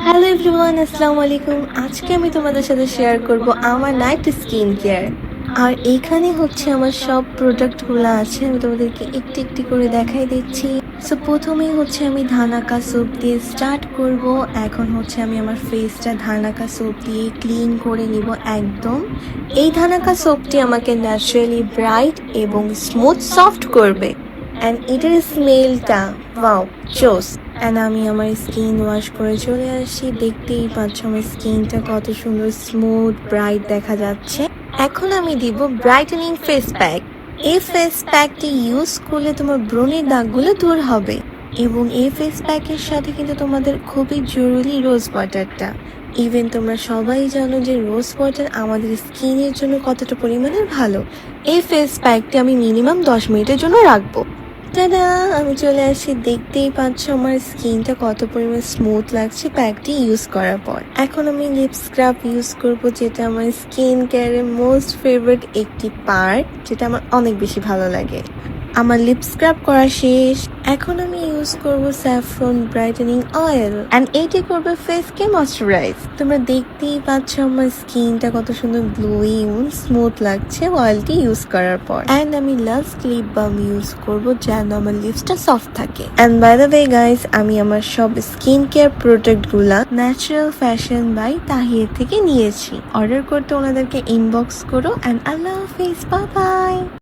Hello everyone, আসসালামু আলাইকুম। আজকে আমি তোমাদের সাথে শেয়ার করব আমার নাইট স্কিন কেয়ার। আর এইখানে হচ্ছে আমার সব প্রোডাক্টগুলো আছে, আমি তোমাদেরকে একটি একটি করে দেখাই দিচ্ছি। সো প্রথমেই হচ্ছে আমি ধানাকা সোপ দিয়ে স্টার্ট করব। এখন হচ্ছে আমি আমার ফেসটা ধানাকা সোপ দিয়ে ক্লিন করে নিব একদম। এই ধানাকা সোপটি আমাকে ন্যাচারালি ব্রাইট এবং স্মুথ সফট করবে। অ্যান্ড এটার স্মেলটা ওয়াও, জোস। অ্যান্ড আমি আমার স্কিন ওয়াশ করে চলে আসি। দেখতেই পাচ্ছ আমার স্কিনটা কত সুন্দর স্মুথ ব্রাইট দেখা যাচ্ছে। এখন আমি দিব ব্রাইটেনিং ফেস প্যাক। এই ফেস প্যাকটি ইউজ করলে তোমার ব্রণের দাগগুলো দূর হবে। এবং এই ফেস প্যাকের সাথে কিন্তু তোমাদের খুবই জরুরি রোজ ওয়াটারটা। ইভেন তোমরা সবাই জানো যে রোজ ওয়াটার আমাদের স্কিনের জন্য কতটা পরিমাণে ভালো। এই ফেস প্যাকটি আমি মিনিমাম 10 মিনিটের জন্য রাখবো। দাদা, আমি চলে আসি। দেখতেই পাচ্ছ আমার স্কিনটা কত পরিমাণ স্মুথ লাগছে প্যাকটি ইউজ করার পর। এখন আমি লিপ স্ক্রাব ইউজ করব, যেটা আমার স্কিন কেয়ারের মোস্ট ফেভারিট একটি পার্ট, যেটা আমার অনেক বেশি ভালো লাগে। আমার লিপ স্ক্রাব করা শেষ। এখন আমি ইউজ করব স্যাফরন ব্রাইটেনিং অয়েল, এন্ড এইটি করবে ফেসকে ময়শ্চারাইজ। তোমরা দেখতেই পাচ্ছ আমার স্কিনটা কত সুন্দর গ্লোয়িং স্মুথ লাগছে অয়েলটি ইউজ করার পর। এন্ড আমি লাস্ট লিপ বাম ইউজ করব, যেন আমার লিপসটা সফট থাকে। And by the way guys, আমি আমার সব স্কিন কেয়ার প্রোডাক্ট গুলা ন্যাচারাল ফ্যাশন বাই তাহির থেকে নিয়েছি। অর্ডার করতে ওনাদেরকে ইনবক্স করো। এন্ড আল্লাহ হাফিজ, বাই বাই।